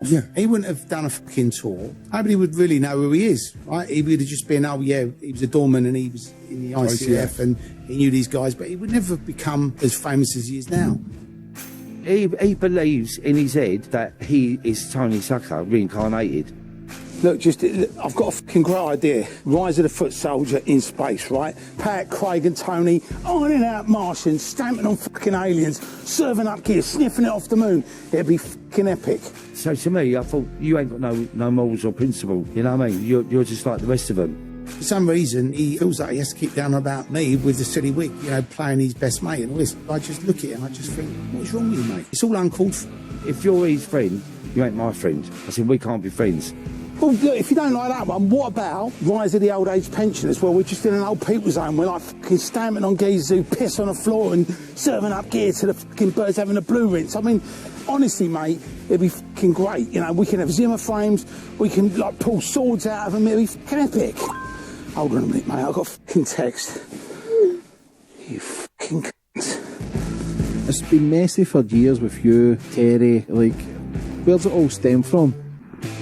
Yeah. He wouldn't have done a fucking tour. Nobody would really know who he is, right? He would have just been, oh yeah, he was a doorman and he was in the ICF and he knew these guys, but he would never have become as famous as he is now. He believes in his head that he is Tony Tucker reincarnated. Look, I've got a fucking great idea. Rise of the Foot Soldier in space, right? Pat, Craig and Tony, ironing out Martians, stamping on fucking aliens, serving up gear, sniffing it off the moon. It'd be fucking epic. So to me, I thought, you ain't got no morals or principle, you know what I mean? You're just like the rest of them. For some reason, he feels like he has to keep down about me with the silly wig, you know, playing his best mate and all this. I just look at it and I just think, what's wrong with you, mate? It's all uncalled for. If you're his friend, you ain't my friend. I said, we can't be friends. Well, look, if you don't like that one, what about Rise of the Old Age Pensioners, where we're just in an old people's home, we're like fucking stamping on geezers who piss on the floor and serving up gear to the fucking birds having a blue rinse. I mean, honestly, mate, it'd be fucking great. You know, we can have Zimmer frames, we can, like, pull swords out of them, it'd be fucking epic. Hold on a minute, mate, I've got a fucking text. You fucking cunt. It's been messy for years with you, Terry, like, where's it all stem from?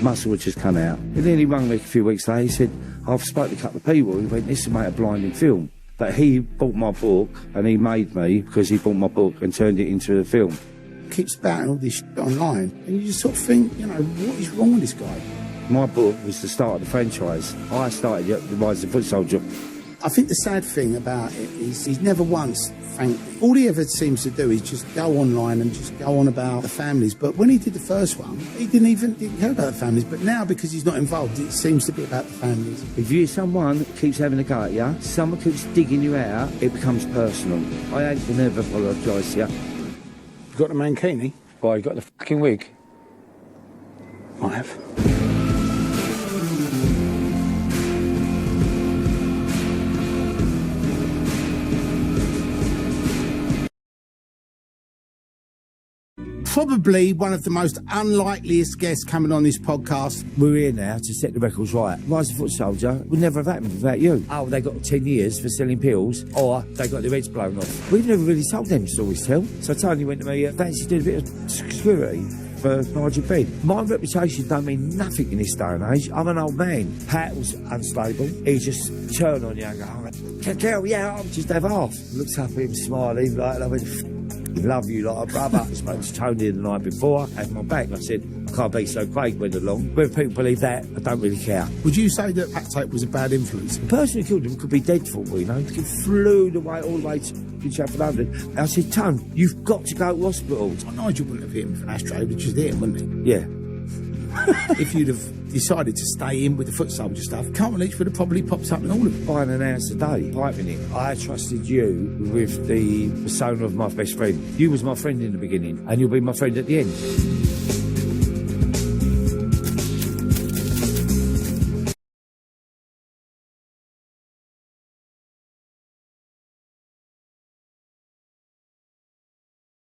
Muscle had just come out. And then he rang me a few weeks later, he said, I've spoken to a couple of people. He went, this is, mate, a blinding film. But he bought my book and he made me because he bought my book and turned it into a film. Keeps spouting all this shit online and you just sort of think, you know, what is wrong with this guy? My book was the start of the franchise. I started the Rise of the Foot Soldier. I think the sad thing about it is he's never once thanked me. All he ever seems to do is just go online and just go on about the families. But when he did the first one, he didn't care about the families. But now, because he's not involved, it seems to be about the families. If you're someone that keeps having a go at you, someone keeps digging you out, it becomes personal. I ain't gonna never apologise to you. You got the mankini? Why, you got the fucking wig? I have. Probably one of the most unlikeliest guests coming on this podcast. We're here now to set the records right. Rise of the Foot Soldier would never have happened without you. Oh, they got 10 years for selling pills, or they got their heads blown off. We've never really told them stories, Tel. So Tony went to me, fancy doing a bit of security for Nigel Benn. My reputation don't mean nothing in this day and age. I'm an old man. Pat was unstable. He just turned on you and go, Carol, yeah, I'll just have half. Looked up at him smiling, like, and I went, love you like a brother. I spoke to Tony the night before, had my back, and I said, I can't be so Craig went along. Whether people believe that, I don't really care. Would you say that Pat Tate was a bad influence? The person who killed him could be dead for all we know. He flew away all the way to Trafford London. And I said, Tone, you've got to go to hospital. Well, Nigel wouldn't have hit him with an ashtray, but just hit him, wouldn't he? Yeah. If you'd have decided to stay in with the Foot Soldier stuff, Carlton Leach would have probably popped up in all of it. Buying an ounce a day, piping it. I trusted you with the persona of my best friend. You was my friend in the beginning, and you'll be my friend at the end.